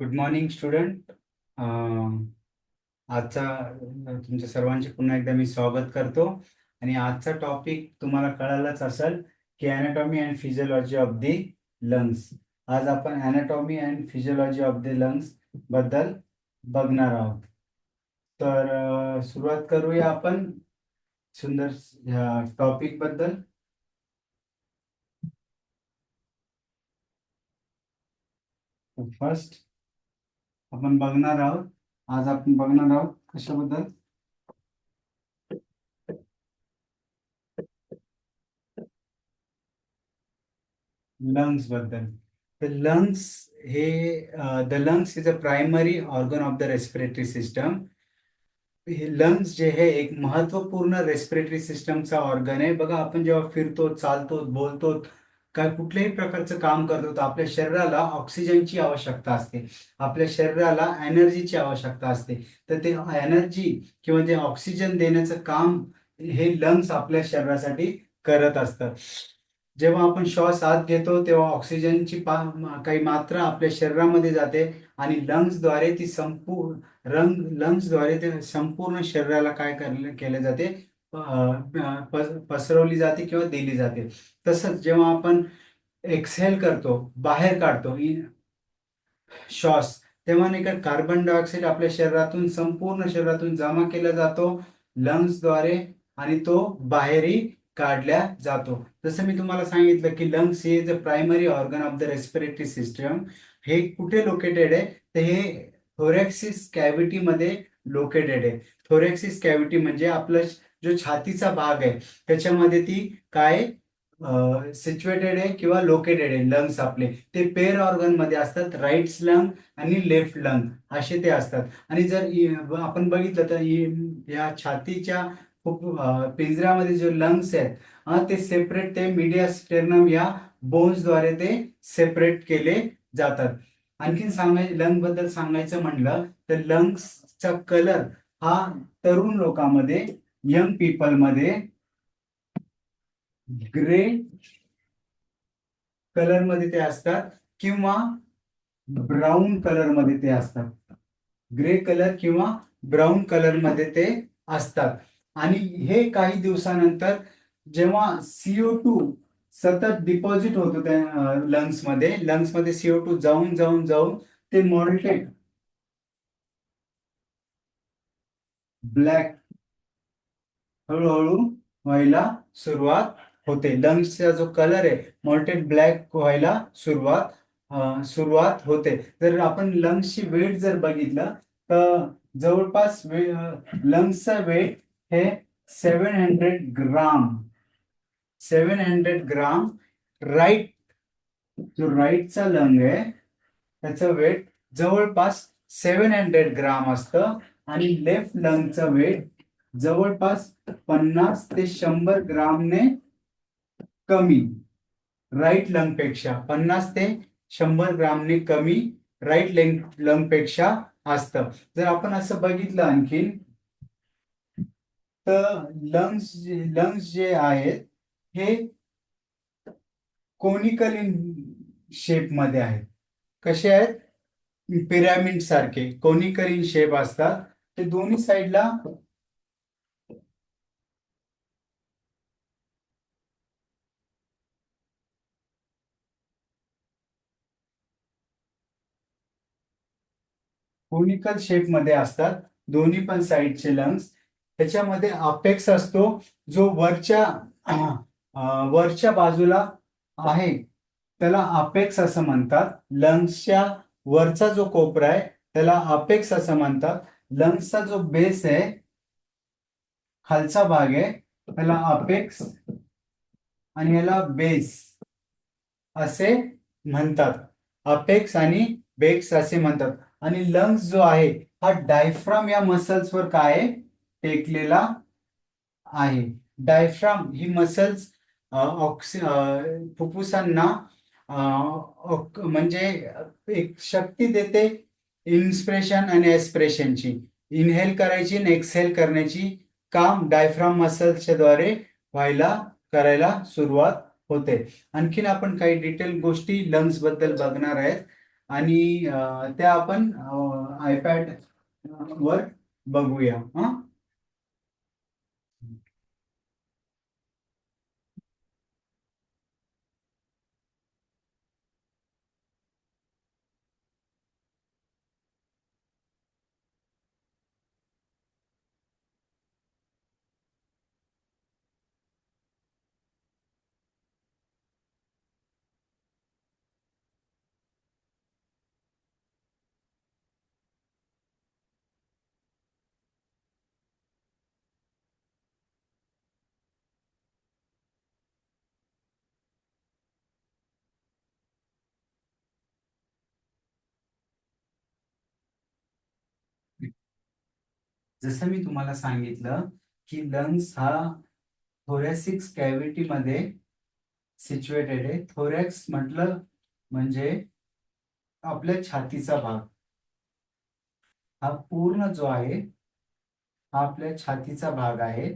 Good morning student. आजचा तुमच्या सर्वांचे पुन्हा एकदा मी स्वागत करतो. आणि आजचा टॉपिक तुम्हाला कळालाच असेल की anatomy and physiology of the lungs. आज आपण anatomy and physiology of the lungs बद्दल बघणार आहोत. तर सुरुवात करूया आपण सुंदर ह्या टॉपिक बद्दल. फर्स्ट आपण बघणार आहोत, आज आपण बघणार आहोत कशाबद्दल. लंग्स बद्दल. तर लंग्स हे the lungs is a primary organ of the respiratory system. हे लंग्स जे हे एक महत्वपूर्ण रेस्पिरेटरी सिस्टमचा ऑर्गन आहे. बघा, आपण जेव्हा फिरतो, चालतो, बोलतो, काय कुठल्याही प्रकारचं काम करतो तर आपल्या शरीराला ऑक्सिजनची आवश्यकता असते, आपल्या शरीराला एनर्जीची आवश्यकता असते. तर ते एनर्जी किंवा ते ऑक्सिजन देण्याचं काम हे लंग्स आपल्या शरीरासाठी करत असतात. जेव्हा आपण श्वास आत घेतो तेव्हा ऑक्सिजनची काही मात्रा आपल्या शरीरामध्ये जाते आणि लंग्सद्वारे ती लंग्सद्वारे ते संपूर्ण शरीराला काय केले जाते, पसरवली जाते किंवा दिली जाते. तसंच जेव्हा आपण एक्सहेल करतो, बाहेर काढतो श्वास, तेव्हा नाही का कार्बन डायऑक्साईड आपल्या शरीरातून संपूर्ण शरीरातून जमा केला जातो लंग्सद्वारे आणि तो बाहेरही काढल्या जातो. जसं मी तुम्हाला सांगितलं की लंग्स हे is a primary organ of the respiratory system. हे कुठे लोकेटेड आहे तर हे थोरॅक्सिस कॅव्हिटी मध्ये लोकेटेड आहे. थोरॅक्सिस कॅव्हिटी म्हणजे आपला जो छातीचा भाग आहे त्याच्यामध्ये ती काय सिच्युएटेड आहे किंवा लोकेटेड आहे. लंग्स आपले ते पेर ऑर्गन मध्ये असतात, राईट लंग आणि लेफ्ट लंग असे ते असतात. आणि जर आपण बघितलं तर या छातीच्या पिंजऱ्यामध्ये जे लंग्स आहेत ते सेपरेट, ते मीडिया स्टेर्नम या बोन्सद्वारे ते सेपरेट केले जातात. आणखीन लंग बद्दल सांगायचं म्हणलं तर लंग्सचा कलर हा तरुण लोकांमध्ये, यंग पीपल मध्ये ग्रे कलर मध्ये ते असतात किंवा ब्राऊन कलर मध्ये ते असतात. ग्रे कलर किंवा ब्राऊन कलर मध्ये ते असतात. आणि हे काही दिवसानंतर जेव्हा CO2 सतत डिपॉझिट होतो त्या लंग्समध्ये CO2 जाऊन जाऊन जाऊन ते मॉल्टेड ब्लॅक हळूहळू व्हायला सुरुवात होते. लंग्सचा जो कलर आहे मॉल्टेड ब्लॅक व्हायला सुरुवात होते. जर आपण लंग्सची वेट जर बघितलं तर जवळपास लंग्सचा वेट हे 700 ग्राम. 700 ग्राम. राईट, जो राईटचा लंग आहे त्याचं वेट जवळपास 700 ग्राम असतं आणि लेफ्ट लंगचं वेट जवळपास 50 ते 100 ग्रामने कमी. राईट लंग पेक्षा 50 ते 100 ग्रामने कमी राईट लंग पेक्षा असतं. जर आपण असं बघितलं आणखीन तर लंग्स जे आहेत हे कोनिकल इन शेप मध्ये आहेत. कसे आहेत? पिरॅमिड सारखे कोनिकल इन शेप असतात. ते दोन्ही साईडला कोनिकल शेप मध्ये असतात दोन्ही पण साईडचे लंग्स. त्याच्यामध्ये अपेक्स असतो जो वरच्या बाजूला आहे त्याला अपेक्स असं म्हणतात. लंग्सच्या वरचा जो कोपरा आहे त्याला अपेक्स असं म्हणतात. लंग्सचा जो बेस आहे, खालचा भाग आहे, त्याला अपेक्स आणि याला बेस असे म्हणतात. अपेक्स आणि बेस असे म्हणतात. आणि लंग्स जो आहे हा डायफ्राम या मसल्सवर काय आहे? टेकलेला आहे. डायफ्राम ही मसल्स फुफ्फुसांना म्हणजे एक शक्ती देते इन्स्पिरेशन आणि एक्सप्रेशनची, इनहेल करायची आणि एक्सहेल करण्याची काम डायफ्राम मसल्सच्या द्वारे करायला सुरुवात होते. आणखीन आपण काही डिटेल गोष्टी लंग्स बद्दल बघणार आहेत. आणि त्या आपण आयपॅड वर बघूया. हा, जसं मी तुम्हाला सांगितलं की लंग्स हा थोरॅसिक कॅव्हिटी मध्ये सिच्युएटेड आहे. थोरॅक्स म्हटलं म्हणजे आपल्या छातीचा भाग. हा पूर्ण जो आहे हा आपल्या छातीचा भाग आहे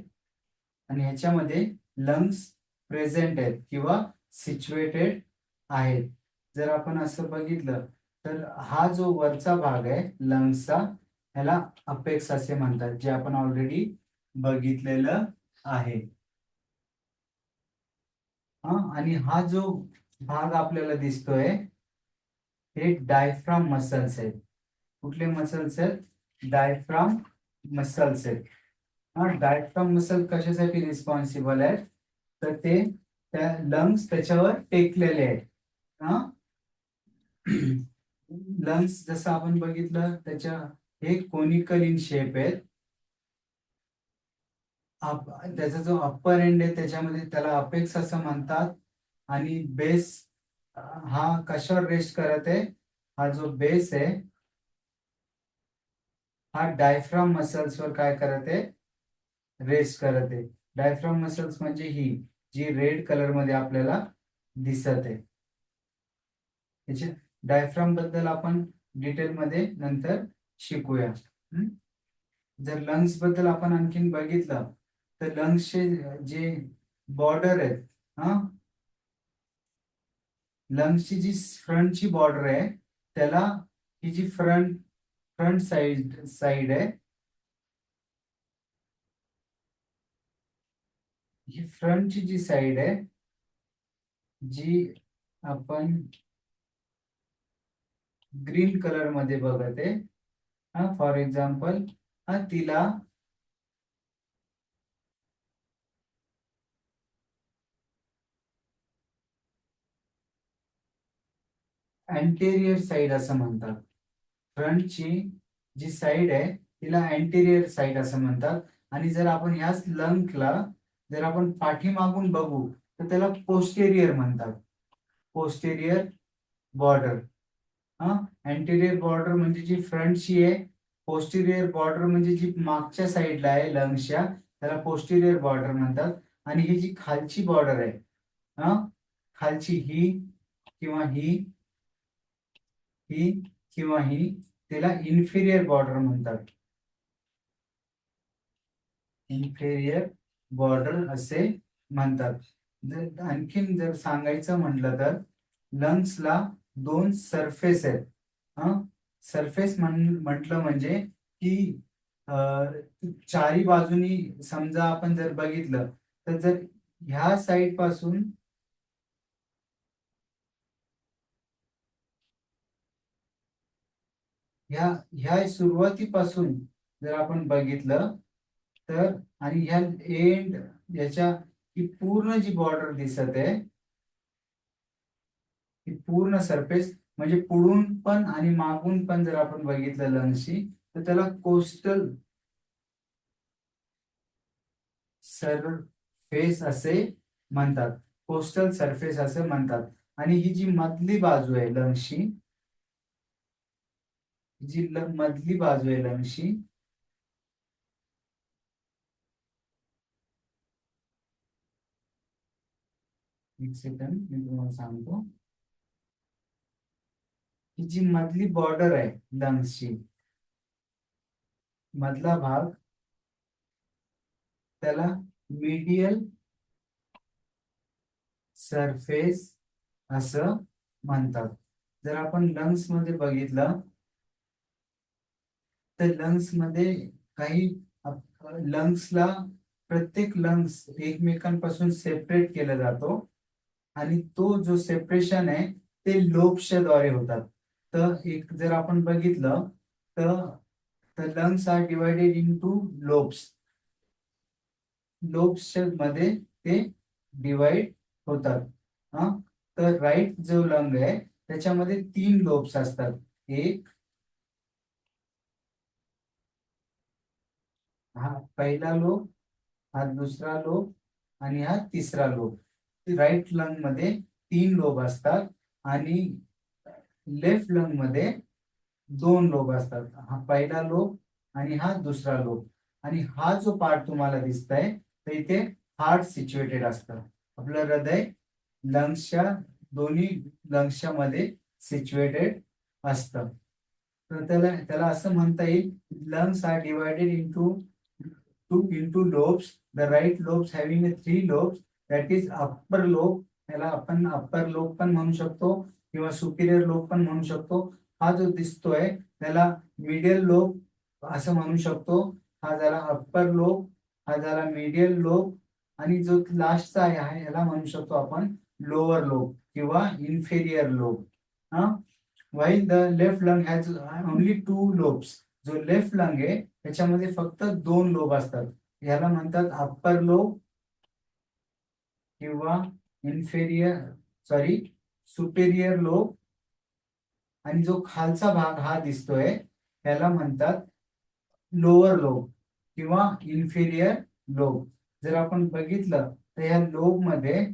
आणि ह्याच्यामध्ये लंग्स प्रेझेंट आहेत किंवा सिच्युएटेड आहेत. जर आपण असं बघितलं तर हा जो वरचा भाग आहे लंग्सचा ह्याला अपेक्स असे म्हणतात, जे आपण ऑलरेडी बघितलेलं आहे. हा, आणि हा जो भाग आपल्याला दिसतोय हे डायफ्राम मसल्स आहेत. कुठले मसल्स आहेत? डायफ्राम मसल्स आहेत. हा, डायफ्राम मसल कशासाठी रिस्पॉन्सिबल आहेत? तर ते त्या लंग्स त्याच्यावर टेकलेले आहेत. हा, लंग्स जसं आपण बघितलं त्याच्या हे कोनिकल इन शेप आहेत. त्याचा जो अप्पर एंड आहे त्याच्यामध्ये त्याला अपेक्स असं म्हणतात. आणि बेस हा कशावर रेस्ट करत आहे? हा जो बेस आहे हा डायफ्राम मसल्स वर काय करत आहे? रेस्ट करत आहे. डायफ्राम मसल्स म्हणजे ही जी रेड कलर मध्ये आपल्याला दिसत आहे. त्याच्या डायफ्राम बद्दल आपण डिटेल मध्ये नंतर शिकूया. जर लंग्स बद्दल आपण आणखीन बघितलं तर लंग्सचे जे बॉर्डर आहेत, हा, लंग्सची जी फ्रंटची बॉर्डर आहे त्याला ही जी फ्रंट फ्रंट साइड आहे, ही फ्रंटची जी साइड आहे जी आपण ग्रीन कलर मध्ये बघत आहे, हा, फॉर एक्झाम्पल, हा, तिला अँटेरियर साइड असं म्हणतात. फ्रंटची जी साइड आहे तिला अँटेरियर साइड असं म्हणतात. आणि जर आपण ह्याच लंगला जर आपण पाठीमागून बघू तर त्याला पोस्टेरियर म्हणतात. Posterior border. हा, अँटेरियर बॉर्डर म्हणजे जी फ्रंटची आहे, पोस्टेरियर बॉर्डर म्हणजे जी मागच्या साईडला आहे लंग्सच्या, त्याला पोस्टेरियर बॉर्डर म्हणतात. आणि ही जी खालची बॉर्डर आहे, हा, खालची ही किंवा ही किंवा ही त्याला इन्फिरियर बॉर्डर म्हणतात. इन्फेरियर बॉर्डर असे म्हणतात. जर आणखीन जर सांगायचं म्हटलं तर लंग्सला दोन सरफेस आहेत. हा, सरफेस म्हटलं म्हणजे की चारी बाजूनी समजा आपण जर बघितलं तर जर ह्या साइड पासून ह्या ह्या सुरुवातीपासून जर आपण बघितलं तर आणि ह्या एंड याच्या ही पूर्ण जी बॉर्डर दिसत आहे ही पूर्ण सरफेस म्हणजे पुढून पण आणि मागून पण जर आपण बघितलं लंग्सची तर त्याला कोस्टल सरफेस असे म्हणतात. कोस्टल सरफेस असे म्हणतात. आणि ही जी मधली बाजू आहे लंग्सची, जी मधली बाजू आहे लंग्सची, एक सेकंड मी तुम्हाला सांगतो. ही जी मधली बॉर्डर आहे लंग्सची, मधला भाग, त्याला मीडियल सरफेस असं म्हणतात. जर आपण लंग्स मध्ये बघितलं तर लंग्स मध्ये काही लंग्सला प्रत्येक लंग्स एकमेकांपासून सेपरेट केला जातो आणि तो जो सेपरेशन आहे ते लोब्सच्या द्वारे होतात. तर एक जर आपण बघितलं तर lungs are divided into lobes. लोब्सच्या मध्ये ते डिवाइड होतात. हा, तर राईट जो लंग आहे त्याच्यामध्ये 3 लोब्स असतात. एक, हा पहिला लोब, हा दुसरा लोब आणि हा तिसरा लोब. राईट लंग मध्ये 3 लोब असतात आणि लेफ्ट लंग मध्ये 2 लोब असतात. हा पहिला लोब आणि हा दुसरा लोब. आणि हा जो पार्ट तुम्हाला दिसतंय तर इथे हार्ट सिच्युएटेड असतं. आपलं हृदय लंग्सच्या दोन्ही लंग्सच्या मध्ये सिच्युएटेड असतं. तर त्याला त्याला असं म्हणता येईल, lungs are divided into lobes. The right lobes having a 3 lobes, that is upper lobe. त्याला आपण अप्पर लोब पण म्हणू शकतो किंवा सुपिरियर लोब पण म्हणू शकतो. हा जो दिसतोय त्याला मिडियल लोब असं म्हणू शकतो. हा झाला अप्पर लोब, हा झाला मिडियल लोब आणि जो लास्टचा आहे याला म्हणू शकतो आपण लोअर लोब किंवा इन्फेरियर लोब. हा, while the left lung has only 2 lobes. जो लेफ्ट लंग आहे त्याच्यामध्ये फक्त 2 लोब असतात. याला म्हणतात अप्पर लोब किंवा इन्फेरियर, सॉरी, सुपेरियर लोब. आणि जो खालचा भाग हा दिसतोय त्याला म्हणतात लोअर लोब किंवा इन्फेरियर लोब. जर आपण बघितलं तर या लोब मध्ये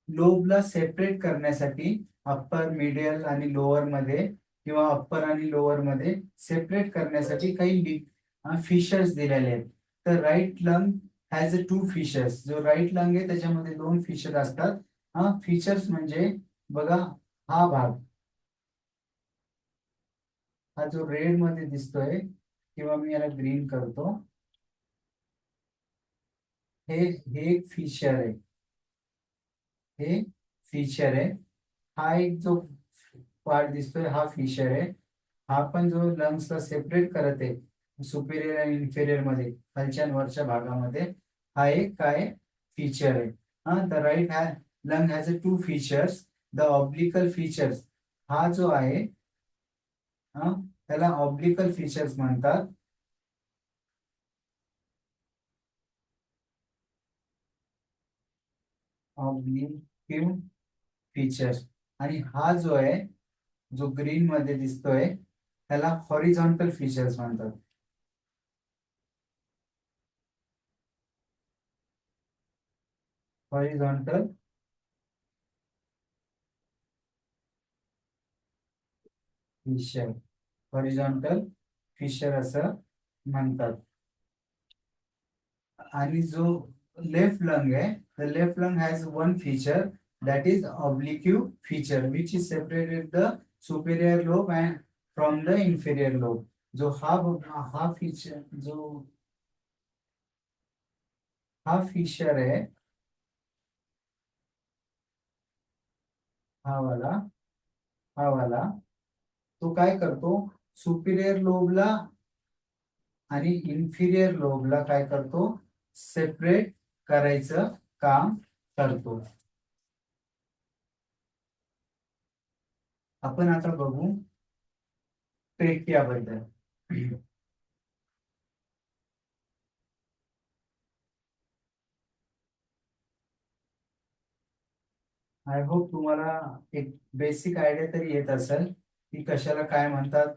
लोबला सेपरेट करण्यासाठी अप्पर, मिडल आणि लोअर मध्ये किंवा अप्पर आणि लोअर मध्ये सेपरेट करण्यासाठी काही फिशर्स दिलेले आहेत. तर राईट लंग हॅज 2 फिशर्स. जो राईट लंग आहे त्याच्यामध्ये 2 फिशर असतात. हा फिशर्स म्हणजे बघा, हा भाग, हा जो रेड मध्ये दिसतोय किंवा मी याला ग्रीन करतो, हे हे एक फिशर आहे. हे फिशर आहे. हा एक जो पार्ट दिसतोय हा फिशर आहे. हा पण जो लंग्सला सेपरेट करत आहे सुपेरियर आणि इन्फेरियर मध्ये खालच्या आणि वरच्या भागामध्ये, हा एक काय फीचर आहे. हा, the right lung has 2 fissures. The oblique fissures, हा जो आहे हा त्याला ऑब्लिकल फीचर्स म्हणतात. Oblique fissures. आणि हा जो आहे जो ग्रीन मध्ये दिसतोय त्याला हॉरिझॉन्टल फीचर्स म्हणतात. हॉरिझॉन्टल फिशर, हॉरिझॉन्टल फिशर असं म्हणतात. आणि जो लेफ्ट लंग आहे, the left lung has 1 fissure, that is oblique feature, which is separated the superior lobe and from the inferior lobe. जो हा फीचर, जो हा फीचर आहे, हा वाला, हा वाला, तो काय करतो, सुपिरियर लोबला आणि इन्फिरियर लोबला काय करतो, सेपरेट करायचं काम करतो. आपण आता बघू ट्रेकिया बद्दल. आय होप तुम्हाला एक बेसिक आयडिया तरी येत असेल की कशाला काय म्हणतात,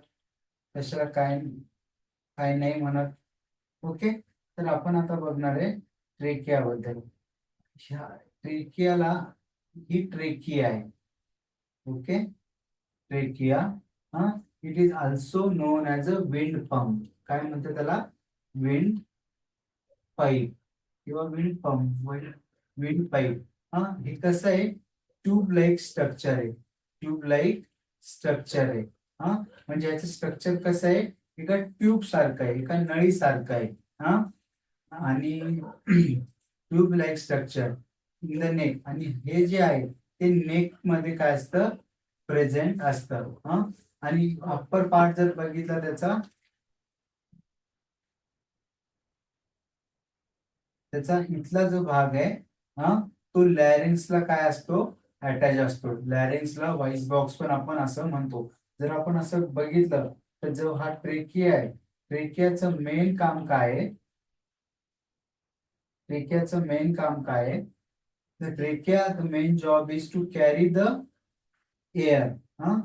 कशाला काय काय नाही म्हणत. ओके, तर आपण आता बघणार आहे ट्रेकिया बद्दल. ह्या ट्रेकियाला, ही ट्रेकिया आहे. ओके, ट्रेकिया, हा, it is also non as a wind pump. काय म्हणतात त्याला, विंड पाईप किंवा विंड पंप, विंड पाईप. हा, हे कसं आहे, ट्यूब लाईक स्ट्रक्चर आहे. ट्यूब लाईक स्ट्रक्चर आहे. हा, म्हणजे याचं स्ट्रक्चर कसं आहे, एका ट्यूब सारखं आहे, एका नळी सारखं आहे. हा, आणि tube like structure in the neck. आणि हे जे आहे ते नेक मध्ये काय असतं, प्रेझेंट असतं. आणि अप्पर पार्ट जर बघितला त्याचा त्याचा इथला जो भाग आहे तो लॅरिंग्सला काय असतो, अटॅच असतो. लॅरिंग्सला व्हॉइस बॉक्स पण आपण असं म्हणतो. जर आपण असं बघितलं तर जो हा ट्रेकिया आहे, ट्रेकियाचं मेन काम काय आहे, ट्रेकियाचं मेन काम काय आहे, the trachea the main job is to carry the air. हा,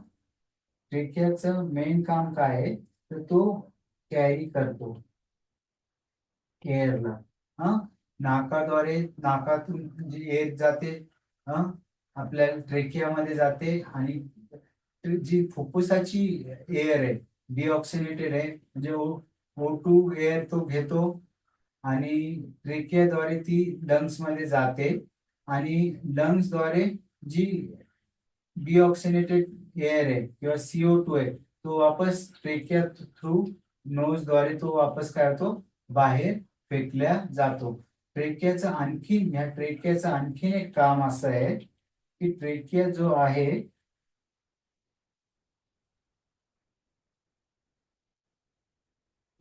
ट्रेकियाचं मेन काम काय आहे, तर तो कॅरी करतो एअरला. हा, नाकाद्वारे, नाकातून जी एअर जाते हा आपल्या ट्रेकियामध्ये जाते, आणि जी फुफ्फुसाची एअर आहे, डिऑक्सिनेटेड आहे, म्हणजे O2 एअर तो घेतो, आणि ट्रेकियाद्वारे ती लंग्स मध्ये जाते, आणि लंग्स द्वारे जी डिऑक्सिनेटेड एअर आहे किंवा CO2 आहे, तो वापस ट्रेकिया थ्रू नोज द्वारे तो वापस काय होतो, बाहेर फेकल्या जातो. ह्या ट्रेकियाचं आणखीन एक काम असं आहे की ट्रेकिया जो आहे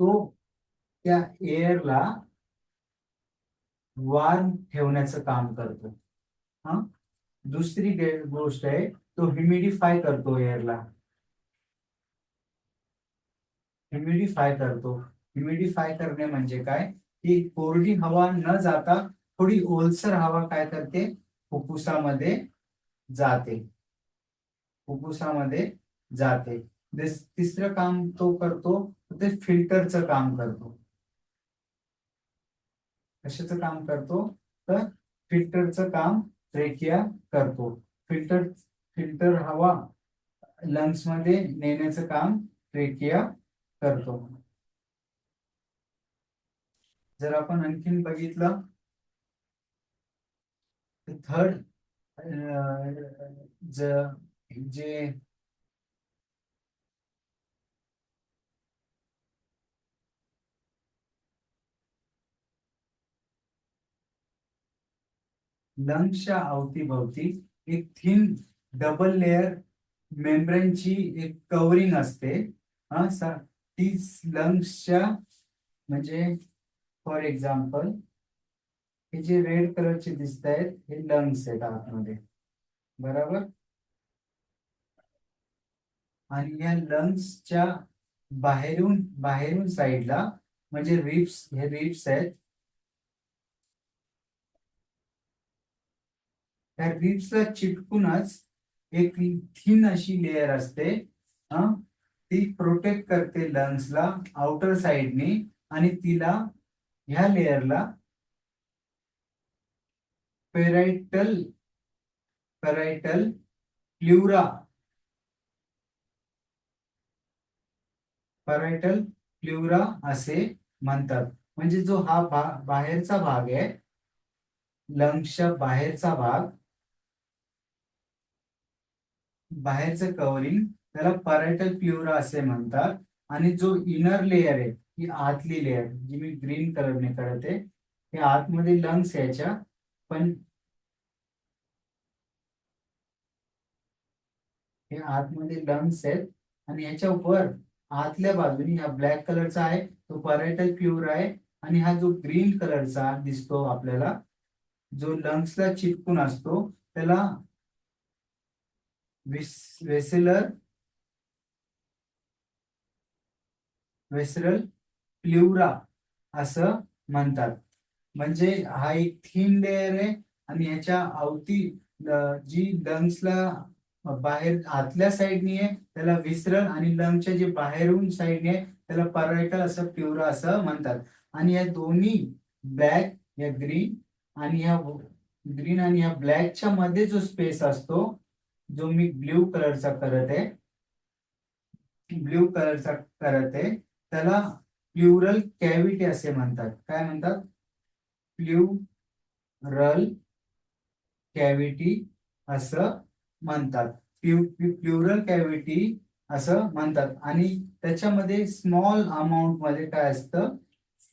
तो त्या एअरला वार्म ठेवण्याचं काम करतो. हा, दुसरी गोष्ट आहे, तो ह्युमिडिफाय करतो एअरला, ह्युमिडिफाय करतो. ह्युमिडिफाय करणे म्हणजे काय, की कोरडी हवा न जाता थोडी ओलसर हवा काय करते, फुफ्फुसामध्ये जाते, फुफ्फुसामध्ये जाते. तिसरं काम तो करतो, ते फिल्टरचं काम करतो. कशाचं काम करतो, तर फिल्टरचं काम ट्रेकिया करतो. फिल्टर फिल्टर हवा लंग्स मध्ये नेण्याचं काम ट्रेकिया करतो. जर आपण आणखीन बघितलं तर थर्ड जे लंग्सच्या अवतीभवती एक थिन डबल लेअर मेम्ब्रेनची एक कव्हरिंग असते. ती लंग्सच्या, म्हणजे फॉर एक्झाम्पल हे जे रेड कलरचे दिसत आहेत हे लंग्स आहेत आतमध्ये, बरोबर. आणि या लंग्सच्या बाहेरून बाहेरून साईडला, म्हणजे रिब्स, हे रिब्स आहेत, त्या रिब्सला चिटकूनच एक थिन अशी लेअर असते. ती प्रोटेक्ट करते लंग्सला आउटर साइडनी, आणि तिला, ह्या लेअरला पेराइटल पेराइटल प्ल्युरा पेराइटल प्ल्युरा असे म्हणतात. म्हणजे जो हा बाहेरचा भाग आहे, लंग्सच्या बाहेरचा भाग, बाहेरचं कव्हरिंग, त्याला पॅराइटल प्ल्युरा असे म्हणतात. आणि जो इनर लेअर आहे, ही आतली लेअर जी मी ग्रीन कलरने करते, हे आतमध्ये लंग्स याच्या, पण हे आतमध्ये लंग्स आहेत, आणि ह्याच्या वर आतल्या बाजूने हा ब्लॅक कलरचा आहे तो पॅराइटल प्ल्युरा आहे, आणि हा जो ग्रीन कलरचा दिसतो आपल्याला, जो लंग्सला चिटकून असतो, त्याला वेसेलर वेसरल प्ल्युरा असं म्हणतात. म्हणजे हा एक थिन लेअर आहे, आणि ह्याच्या अवती जी लंग्सला बाहेर आतल्या साईडनी आहे त्याला विसरल, आणि लंग्सच्या जे बाहेरून साईडने आहे त्याला पॅराइटल असं प्ल्युरा असं म्हणतात. आणि या दोन्ही ब्लॅक, या ग्रीन आणि ह्या ग्रीन आणि ह्या ब्लॅकच्या मध्ये जो स्पेस असतो, जो मी ब्ल्यू कलरचा करत आहे, ब्ल्यू कलरचा करत आहे, त्याला प्ल्युरल कॅव्हिटी असे म्हणतात. काय म्हणतात, प्ल्युरल कॅव्हिटी असं म्हणतात. प्ल्युरल कॅव्हिटी असं म्हणतात. आणि त्याच्यामध्ये स्मॉल अमाऊंट मध्ये काय असतं,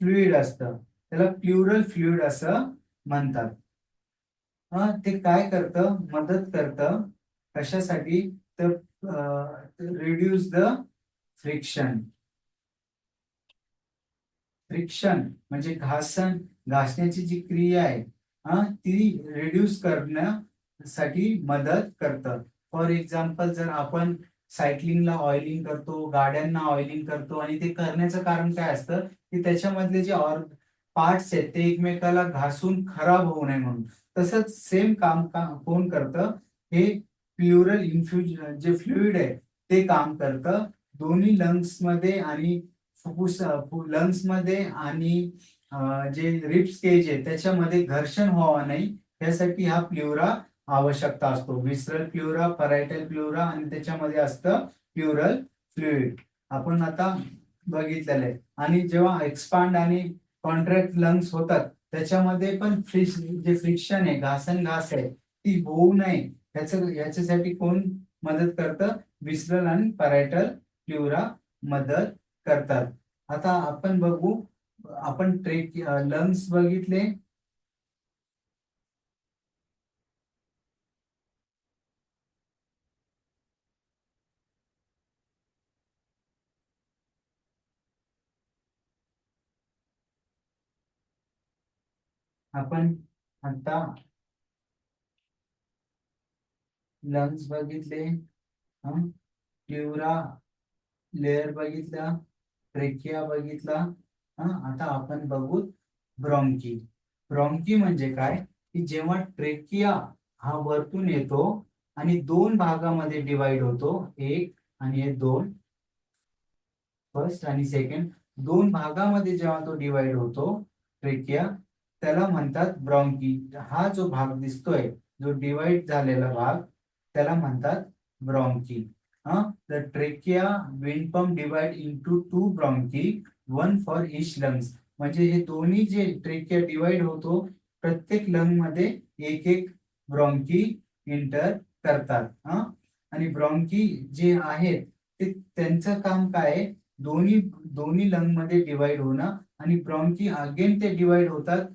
फ्लुइड असतं, त्याला प्ल्युरल फ्लुइड असं म्हणतात. ते काय करतं, मदत करतं कशासाठी, तर रिड्यूस द फ्रिक्शन. फ्रिक्शन म्हणजे घासण्याची जी क्रिया आहे ती रिड्यूस करण्यासाठी मदत करतं. फॉर एक्झाम्पल, जर आपण सायकलिंगला ऑइलिंग करतो, गाड्यांना ऑइलिंग करतो, आणि ते करण्याचं कारण काय असतं की त्याच्यामधले जे पार्ट्स आहेत ते एकमेकाला घासून खराब होऊ नये म्हणून. तसंच सेम काम कोण करतं, हे प्लुरल इन्फ्युज जे फ्लुइड आहे ते काम करतं दोन्ही लंग्स मध्ये आणि फुफ्फुस लंग्स मध्ये, आणि जे रिब्स केज आहे त्याच्यामध्ये घर्षण व्हावं नाही यासाठी हा प्लुरा आवश्यकता असतो. विसरल प्लुरा, परायटल प्लुरा, आणि त्याच्यामध्ये असतं प्लुरल फ्लुइड. आपण आता बघितलेलं आहे. आणि जेव्हा एक्सपांड आणि कॉन्ट्रॅक्ट लंग्स होतात त्याच्यामध्ये पण जे फ्रिक्शन आहे, घासन आहे, ती होऊ नये याच्यासाठी कोण मदत करतं, विसरल आणि परायटल प्लुरा मदत करतात. आता आपण बघू, आपण लंग्स बघितले. आपण आता लंग्स बघितले, प्लुरा लेअर बघितला, ट्रेकिया बघितला. आता आपण बघू ब्रॉन्की. ब्रॉन्की म्हणजे काय, की जेव्हा ट्रेकिया हा वरतून येतो आणि दोन भागामध्ये डिवाइड होतो, एक आणि हे दोन, फर्स्ट आणि सेकंड, दोन भागामध्ये जेव्हा तो डिवाइड होतो ट्रेकिया, त्याला म्हणतात ब्रॉन्की. हा जो भाग दिसतोय, जो डिवाइड झालेला भाग, त्याला म्हणतात bronchi. The trachea windpipe divide into two bronchi, one for each lungs. म्हणजे हे दोन्ही जे ट्रेकिया डिवाइड होतो, प्रत्येक लंग मध्ये एक एक ब्रॉन्की इंटर करतात. आणि ब्रॉन्की जे आहेत ते त्यांचं काम काय आहे, दोन्ही दोन्ही लंग मध्ये डिवाइड होणं, आणि ब्रॉन्की अगेन ते डिवाइड होतात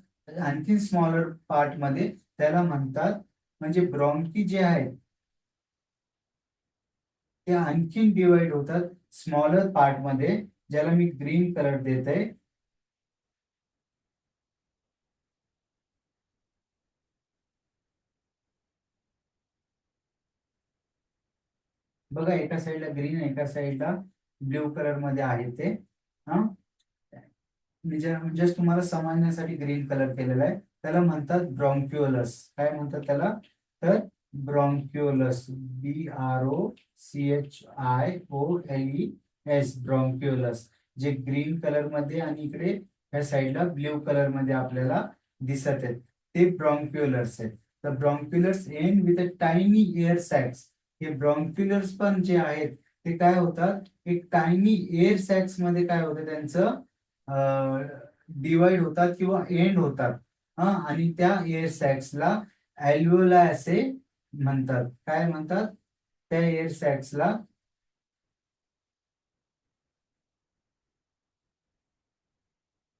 आणखी स्मॉलर पार्ट मध्ये, त्याला म्हणतात, म्हणजे ब्रॉन्की जे आहेत ते आणखीन डिवाइड होतात स्मॉलर पार्ट मध्ये, ज्याला मी ग्रीन कलर देत आहे. बघा, एका साईडला ग्रीन, एका साईडला ब्ल्यू कलर मध्ये आहे ते. हा मी जस्ट तुम्हाला समजण्यासाठी ग्रीन कलर केलेला आहे. त्याला म्हणतात ब्रॉन्क्युलस. काय म्हणतात त्याला, तर ब्रॉन्क्युलस, BROCHIOLES, ब्रॉन्क्युलस, जे ग्रीन कलर मध्ये आणि इकडे ह्या साईडला ब्ल्यू कलर मध्ये आपल्याला दिसत आहेत, ते ब्रॉन्क्युलर्स आहेत. तर bronchioles end with a tiny air sacs. हे ब्रॉन्क्युलर्स पण जे आहेत ते काय होतात, एक टायनी एअर सॅक्स मध्ये काय होतं त्यांचं, डिवाइड होतात किंवा एंड होतात. आणि त्या एअर सॅक्सला अल्व्होलाई असे म्हणतात. काय म्हणतात, त्या एअर सॅक्सला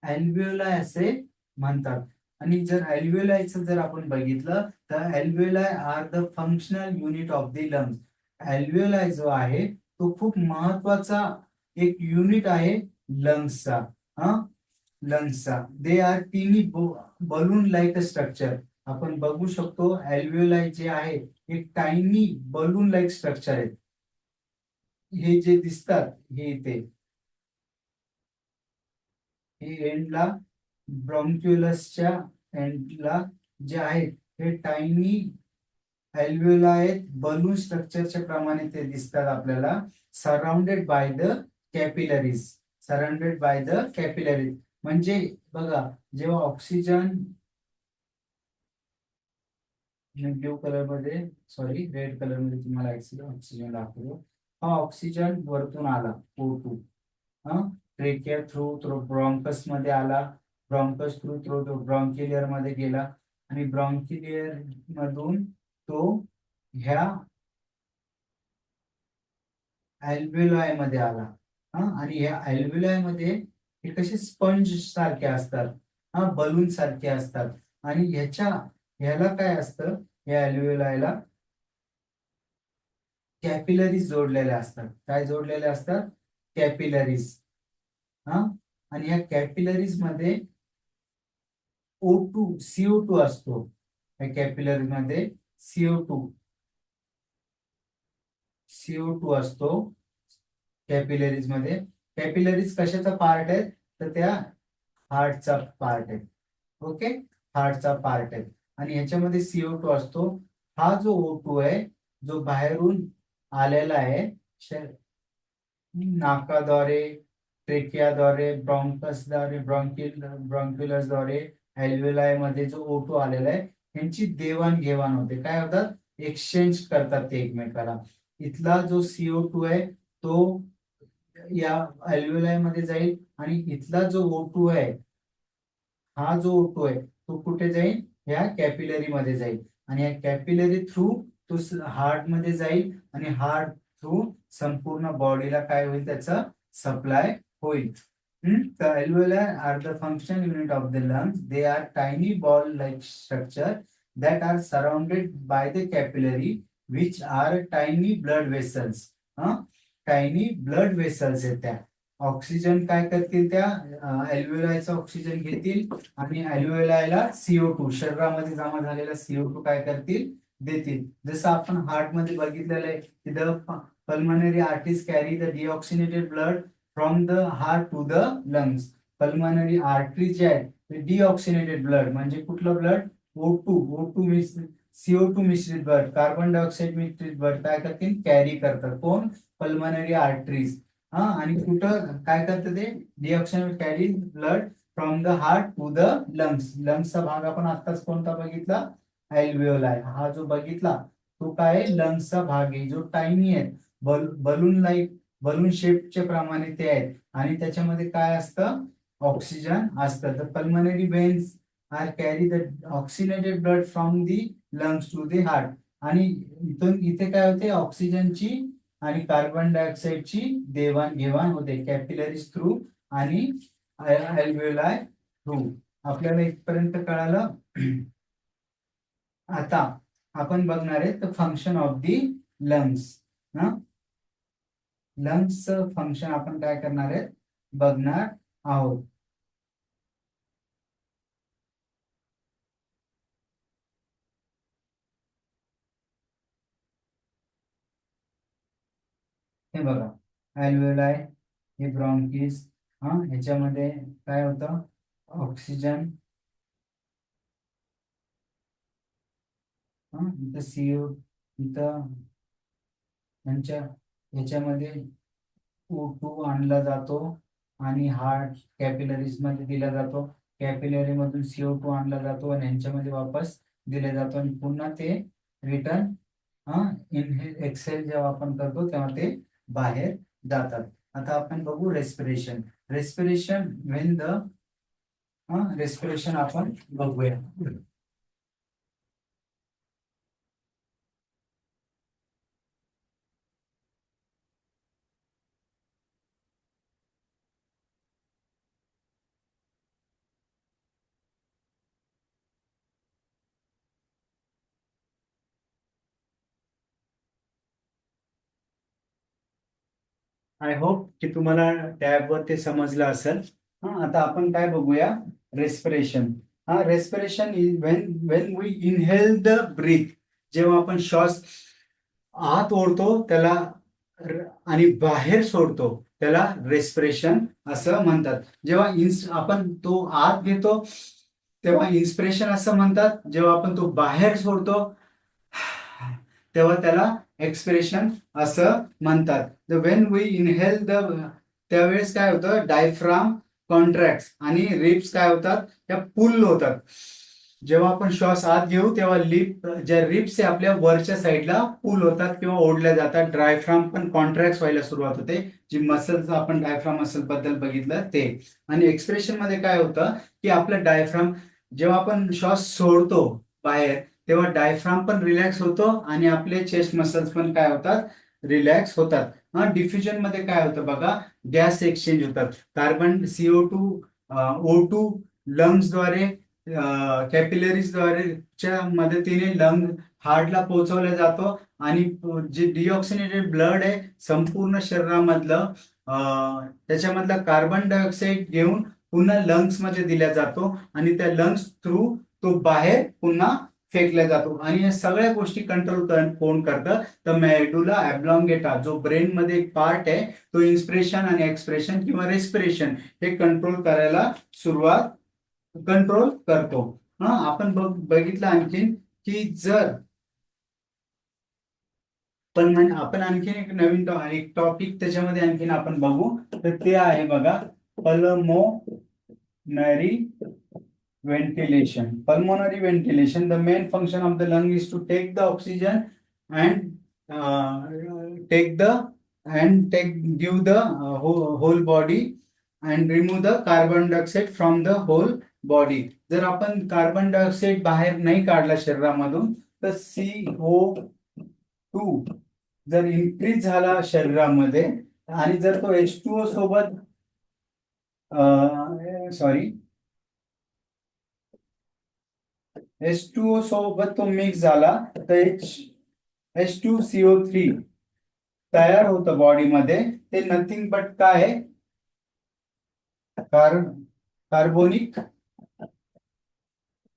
अल्व्होलाई असे म्हणतात. आणि जर अल्व्होलायचं जर आपण बघितलं, तर alveoli are the functional unit of the lungs. Alveoli जो आहे तो खूप महत्वाचा एक युनिट आहे लंग्सचा. हा लंग्सचा, दे आर टीनी बलून लाईक अ स्ट्रक्चर. आपण बघू शकतो अल्व्होलाई जे आहे एक टायनी बलून लाईक स्ट्रक्चर आहे. हे जे दिसतात, हे इथे हे एंडला, ब्रॉन्क्युलसच्या एंडला जे आहेत हे टायनी अल्व्होलाई आहेत, बलून स्ट्रक्चरच्या प्रमाणे ते दिसतात आपल्याला. Surrounded by the capillaries. Surrounded by the capillaries म्हणजे बघा, जेव्हा ऑक्सिजन, ब्ल्यू कलर मध्ये, सॉरी रेड कलर मध्ये तुम्हाला ऑक्सिजन दाखवतो. हा ऑक्सिजन वरतून आला O2, हा ट्रेकिया थ्रू थ्रू ब्रॉन्कस मध्ये आला, ब्रॉन्कस थ्रू थ्रू तो ब्रॉन्किलियर मध्ये गेला, आणि ब्रॉन्किलियर मधून तो ह्या अल्व्होलाई मध्ये आला. आणि ह्या अल्व्होलाई मध्ये हे कसे स्पंज सारखे असतात, बलून सारखे असतात. आणि ह्याला काय असतं, या अल्व्हेओलायला कॅपिलरीज जोडलेल्या असतात. काय जोडलेल्या असतात? कॅपिलरीज. हा, आणि या कॅपिलरीज मध्ये O2 CO2 असतो. या कॅपिलरी मध्ये CO2 असतो कॅपिलरीज मध्ये. कॅपिलरीज कशाचा पार्ट आहे? तर त्या हार्टचा पार्ट आहे. ओके, हार्टचा पार्ट आहे. आणि ह्याच्यामध्ये CO2 असतो. हा जो O2 आहे, जो बाहेरून आलेला आहे नाकाद्वारे, ट्रेकियाद्वारे, ब्रॉन्कसद्वारे, ब्रॉन्क्युलसद्वारे, अल्व्हेओलाई मध्ये जो O2 आलेला आहे, यांची देवाणघेवाण होते. काय होतात? एक्सचेंज करतात ते एकमेकाला. इथला जो CO2 आहे तो या अल्व्हेओलाई मध्ये जाईल, आणि इथला जो O2 आहे, हा जो O2 आहे तो कुठे जाईल? या कॅपिलरी मध्ये जाईल, आणि या कॅपिलरी थ्रू तो हार्ट मध्ये जाईल, आणि हार्ट थ्रू संपूर्ण बॉडीला काय होईल? त्याचा सप्लाय होईल. The alveoli are the functional unit of the lungs. They are tiny ball-like structure that are surrounded by the capillary, which are tiny blood vessels. Tiny blood vessels आहेत त्या. Oxygen काय करतील? त्या अल्व्हेओलायचा ऑक्सिजन घेतील, आणि अल्व्हेओलायला CO2, शरीरामध्ये जमा झालेला CO2 काय करतील? देतील. जसं आपण हार्ट मध्ये बघितलेलं आहे, तिथं pulmonary arteries carry the deoxygenated blood from the heart to the lungs. Pulmonary artery जे आहेत ते डिऑक्सिनेटेड ब्लड, म्हणजे कुठलं ब्लड? O2 मिश्रित, CO2 मिश्रित ब्लड, कार्बन डायऑक्साइड मिश्रित ब्लड काय करतील? कॅरी करतात. कोण? Pulmonary arteries. आणि कुठं काय करतं ते? Deoxygenated carry blood from the heart to the lungs. लंग्सचा भाग आपण आताच कोणता बघितला? अल्व्हेओलाई. हा जो बघितला तो काय? लंग्सचा भाग आहे, जो टायनी आहे, बलून लाईक, बलून शेपचे प्रमाणे ते आहेत, आणि त्याच्यामध्ये काय असतं? ऑक्सिजन असतं. तर pulmonary veins are carry the oxygenated blood from the lungs to the heart. आणि इथून इथे काय होते? ऑक्सिजनची आणि कार्बन डायऑक्साइडची देवाणघेवाण होते कॅपिलरीज थ्रू आणि अल्व्हेओलाई थ्रू. आपल्याला इथपर्यंत कळालं. आता आपण बघणार आहे the function of the lungs. लंग्सचं फंक्शन आपण काय करणार आहे? बघणार आहोत. हे बघा, अल्व्हेओलाई, हे ब्रॉन्किस. ह्याच्यामध्ये काय होतं? ऑक्सिजन, इथं CO, इथं ह्यांच्या ह्याच्यामध्ये O2 आणला जातो, आणि हार्ट कॅपिलरीज मध्ये दिला जातो. कॅपिलरी मधून CO2 आणला जातो, आणि ह्यांच्यामध्ये वापस दिला जातो, आणि पुन्हा ते रिटर्न इनहेल एक्सेल जेव्हा आपण करतो तेव्हा ते बाहेर जातात. आता आपण बघू respiration. Respiration Wien the respiration आपण बघूया. आय होप की तुम्हाला टॅबवर ते समजलं असेल. आता आपण काय बघूया? Respiration. Respiration is when when we inhale the breath. जेव्हा आपण श्वास आत ओढतो त्याला, आणि बाहेर सोडतो त्याला रेस्पिरेशन असं म्हणतात. जेव्हा आपण तो आत घेतो तेव्हा इन्स्पिरेशन असं म्हणतात. जेव्हा आपण तो बाहेर सोडतो तेव्हा त्याला एक्सपिरेशन असं म्हणतात. वेन वी इनहेल द, त्यावेळेस काय होतं? डायफ्राम कॉन्ट्रॅक्ट आणि रिप्स काय होतात? त्या पुल होतात. जेव्हा आपण श्वास आत घेऊ तेव्हा ज्या रिप्स आहे आपल्या वरच्या साईडला पुल होतात किंवा ओढल्या जातात. डायफ्राम पण कॉन्ट्रॅक्ट व्हायला सुरुवात होते. जी मसल्स आपण डायफ्राम मसल बद्दल बघितलं ते. आणि एक्सप्रेशन मध्ये काय होतं की आपलं डायफ्राम, जेव्हा आपण श्वास सोडतो बाहेर तेव्हा डायफ्राम पण रिलॅक्स होतो, आणि आपले चेस्ट मसल्स पण काय होतात? रिलॅक्स होतात. डिफ्युजन मध्ये काय होतं बघा? गॅस एक्सचेंज होतात. कार्बन CO2 O2 लंग्सद्वारे कॅपिलरीज द्वारेच्या मदतीने लंग हार्टला पोहोचवला जातो आणि जे डिऑक्सिनेटेड ब्लड आहे संपूर्ण शरीरामधलं त्याच्यामधला कार्बन डायऑक्साईड घेऊन पुन्हा लंग्स मध्ये दिला जातो आणि त्या लंग्स थ्रू तो बाहेर पुन्हा फेकला जातो आणि या सगळ्या गोष्टी कंट्रोल कोण करतं तर मेडुला ऑब्लॉंगेटा जो ब्रेन मध्ये एक पार्ट आहे तो इन्स्पिरेशन आणि एक्सप्रेशन किंवा रेस्पिरेशन हे कंट्रोल करायला सुरुवात कंट्रोल करतो. आपण बघितलं आणखीन की जर पण आपण आणखीन एक नवीन एक टॉपिक त्याच्यामध्ये आणखीन आपण बघू तर ते आहे बघा pulmonary ventilation. Pulmonary ventilation, the main function of the lung is to take the oxygen and take the give the whole body and remove the carbon dioxide from the whole body. जर आपण carbon dioxide बाहेर नाही काढला शरीरामधून तर CO2 जर increase झाला शरीरामध्ये आणि जर तो H2O सोबत सॉरी H2O सोबत तो मिक्स झाला तर H2CO3 तयार होतं बॉडीमध्ये. ते नथिंग बट काय आहे कार्बोनिक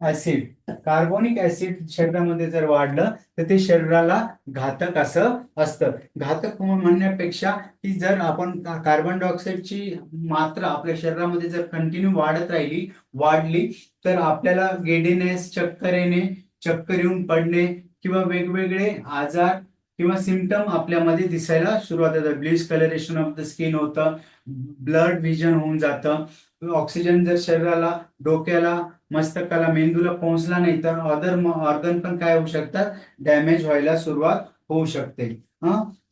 ऍसिड. कार्बोनिक ऍसिड शरीरामध्ये जर वाढलं तर ते शरीराला घातक असं असतं. घातक म्हणण्यापेक्षा की जर आपण कार्बन डायऑक्साईडची मात्रा आपल्या शरीरामध्ये जर कंटिन्यू वाढली तर आपल्याला गेडीनेस, चक्कर येणे, चक्कर येऊन पडणे किंवा वेगवेगळे आजार किंवा सिम्पटम आपल्यामध्ये दिसायला सुरुवात होतं. Bleach colouration of the skin होतं, ब्लड व्हिजन होऊन जातं. ऑक्सिजन जर शरीराला, डोक्याला, मस्तकाला, मेंदूला पोहोचला नाही तर अदर ऑर्गन पण काय होऊ शकतात, डॅमेज व्हायला सुरुवात होऊ शकते.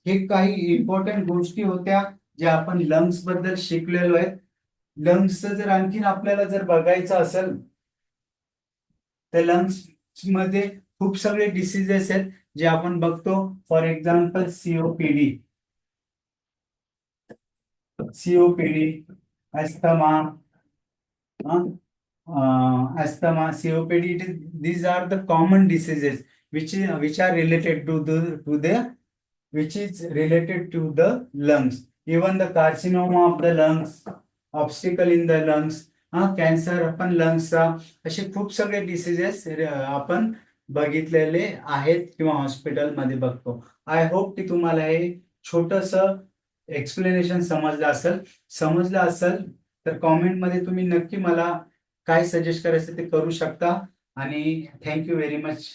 हे काही इम्पॉर्टंट गोष्टी होत्या ज्या आपण लंग्स बद्दल शिकलेलो आहेत. लंग्सचं जर आणखीन आपल्याला जर बघायचं असेल तर लंग्स मध्ये खूप सगळे डिसीजेस आहेत जे आपण बघतो. For example COPD, asthma, COPD. These are the common diseases which are related to which is related to the lungs. Even the carcinoma of the lungs, obstacle in the lungs, cancer पण लंग्सचा, असे खूप सगळे diseases आपण बघितलेले आहेत किंवा हॉस्पिटलमध्ये बघतो. आय होप की तुम्हाला हे छोटस एक्सप्लेनेशन समजलं असेल तर कॉमेंटमध्ये तुम्ही नक्की मला काय सजेस्ट करायचं ते करू शकता आणि थँक्यू व्हेरी मच.